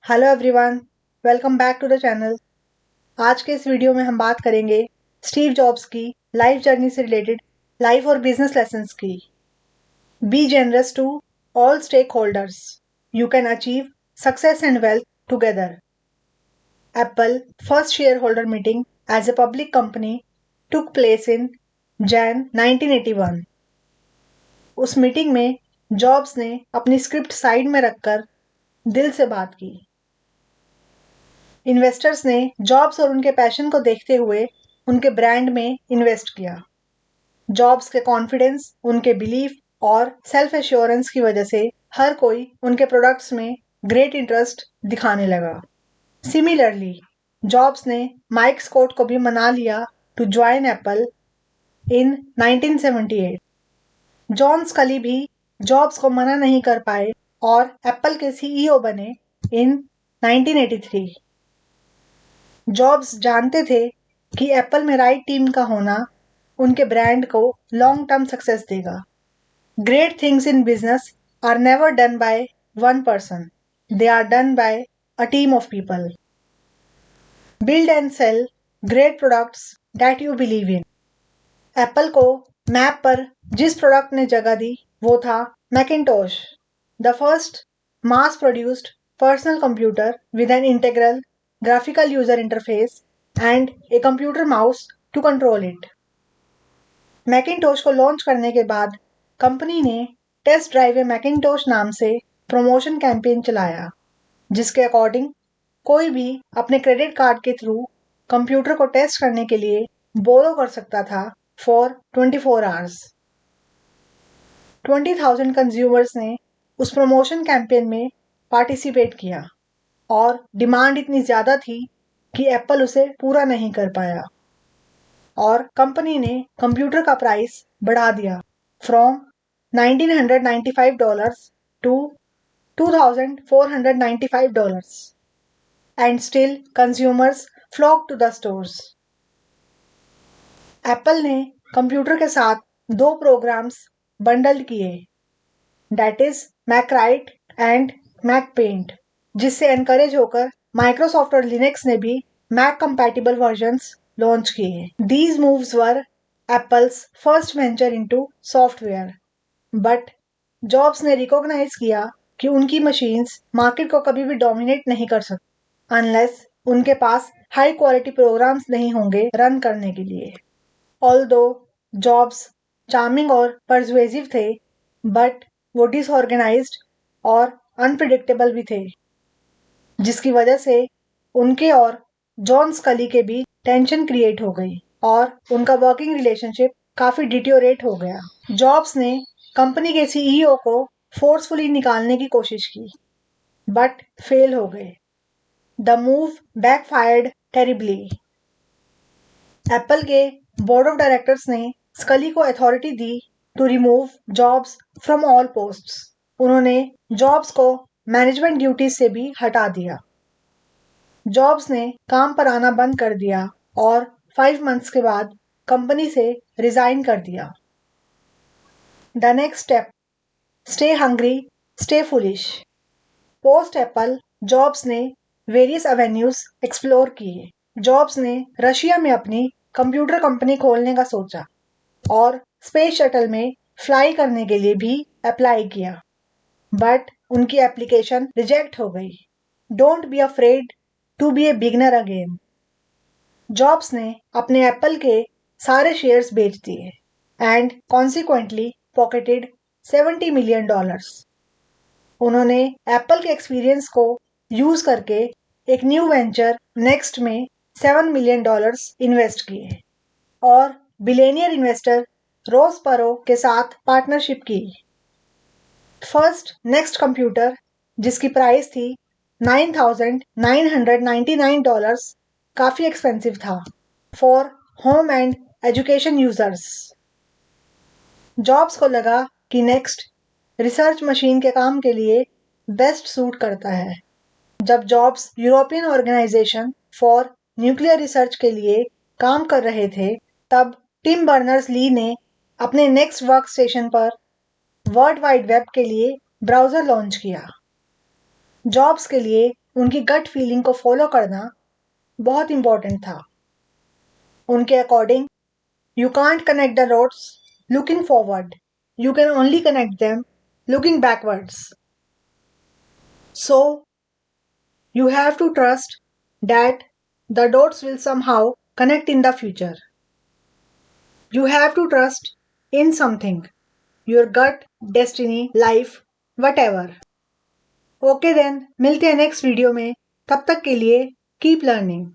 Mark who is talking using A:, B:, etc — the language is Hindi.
A: Hello everyone, welcome back to the channel. आज के इस वीडियो में हम बात करेंगे स्टीव जॉब्स की लाइफ जर्नी से रिलेटेड लाइफ और बिजनेस लेसन्स की। Be generous to all stakeholders, you can achieve success and wealth together. Apple first shareholder meeting as a public company took place in Jan 1981। उस मीटिंग में जॉब्स ने अपनी स्क्रिप्ट साइड में रखकर दिल से बात की। इन्वेस्टर्स ने जॉब्स और उनके पैशन को देखते हुए उनके ब्रांड में इन्वेस्ट किया। जॉब्स के कॉन्फिडेंस, उनके बिलीफ और सेल्फ एश्योरेंस की वजह से हर कोई उनके प्रोडक्ट्स में ग्रेट इंटरेस्ट दिखाने लगा। सिमिलरली, जॉब्स ने माइक स्कॉट को भी मना लिया to join Apple in 1978। John Sculley भी जॉब्स को मना नहीं कर पाए और एप्पल के सीईओ बने इन 1983। जॉब्स जानते थे कि एप्पल में राइट टीम का होना उनके ब्रांड को लॉन्ग टर्म सक्सेस देगा। Great things in business are never done by one person, they are done by a team of people. Build and sell great products that you believe in. Apple को मैप पर जिस प्रोडक्ट ने जगह दी वो था Macintosh, the first mass produced personal computer with an integral graphical user interface and a computer mouse to control it। Macintosh को लॉन्च करने के बाद कंपनी ने टेस्ट ड्राइव ए मैकिंटोश नाम से प्रमोशन कैंपेन चलाया, जिसके अकॉर्डिंग कोई भी अपने क्रेडिट कार्ड के थ्रू कंप्यूटर को टेस्ट करने के लिए बोरो कर सकता था फॉर 24 आवर्स। 20,000 कंज्यूमर्स ने उस प्रमोशन कैंपेन में पार्टिसिपेट किया और डिमांड इतनी ज़्यादा थी कि एप्पल उसे पूरा नहीं कर पाया और कंपनी ने कंप्यूटर का प्राइस बढ़ा दिया from $1995 to $2,495 and still consumers flock to the stores. Apple ने कंप्यूटर के साथ दो प्रोग्राम्स बंडल किए, that is MacWrite and MacPaint, जिससे एनकरेज होकर माइक्रोसॉफ्ट और लिनक्स ने भी मैक कंपैटिबल वर्जन्स लॉन्च किए। These moves were Apple's first venture into software, but Jobs ने रिकॉग्नाइज किया कि उनकी मशीन्स मार्केट को कभी भी डोमिनेट नहीं कर सकती अनलेस उनके पास हाई क्वालिटी प्रोग्राम्स नहीं होंगे रन करने के लिए। ऑल्दो जॉब्स चार्मिंग और परसुएसिव थे, बट वो डिसऑर्गेनाइज्ड और अनप्रिडिक्टेबल भी थे, जिसकी वजह से उनके और जॉन स्कली के बीच टेंशन क्रिएट हो गई और उनका वर्किंग रिलेशनशिप काफी डिटोरेट हो गया। जॉब्स ने कंपनी के सीईओ को फोर्सफुली निकालने की कोशिश की, बट फेल हो गए। The move backfired terribly. Apple के बोर्ड ऑफ डायरेक्टर्स ने स्कली को अथॉरिटी दी to remove Jobs from all posts. उन्होंने जॉब्स को मैनेजमेंट ड्यूटीज से भी हटा दिया। जॉब्स ने काम पर आना बंद कर दिया और 5 मंथ्स के बाद कंपनी से रिजाइन कर दिया। The next step, stay hungry stay foolish. Post Apple jobs ने वेरियस एवेन्यूज एक्सप्लोर किए। जॉब्स ने रशिया में अपनी कंप्यूटर कंपनी खोलने का सोचा और स्पेस शटल में फ्लाई करने के लिए भी अप्लाई किया, बट उनकी एप्लीकेशन रिजेक्ट हो गई। Don't be afraid to be a beginner again. Jobs ने अपने एप्पल के सारे शेयर्स बेच दिए एंड कॉन्सिक्वेंटली पॉकेटेड $70 मिलियन। उन्होंने एप्पल के एक्सपीरियंस को यूज करके एक न्यू वेंचर नेक्स्ट में $7 मिलियन इन्वेस्ट किए और बिलियनियर इन्वेस्टर रोस परो के साथ पार्टनरशिप की। फर्स्ट नेक्स्ट कंप्यूटर, जिसकी प्राइस थी $9,999, काफी एक्सपेंसिव था for home and education users. Jobs को लगा कि नेक्स्ट रिसर्च मशीन के काम के लिए बेस्ट सूट करता है। जब Jobs European Organisation for Nuclear Research के लिए काम कर रहे थे, तब टिम बर्नर्स ली ने अपने नेक्स्ट वर्क स्टेशन पर वर्ल्ड वाइड वेब के लिए ब्राउजर लॉन्च किया। जॉब्स के लिए उनकी गट फीलिंग को फॉलो करना बहुत इंपॉर्टेंट था। उनके according you can't connect the dots looking forward, you can only connect them looking backwards. So you have to trust that the dots will somehow connect in the future. You have to trust in something, your gut, destiny, life, whatever. Okay then, मिलते हैं नेक्स्ट वीडियो में। तब तक के लिए कीप लर्निंग।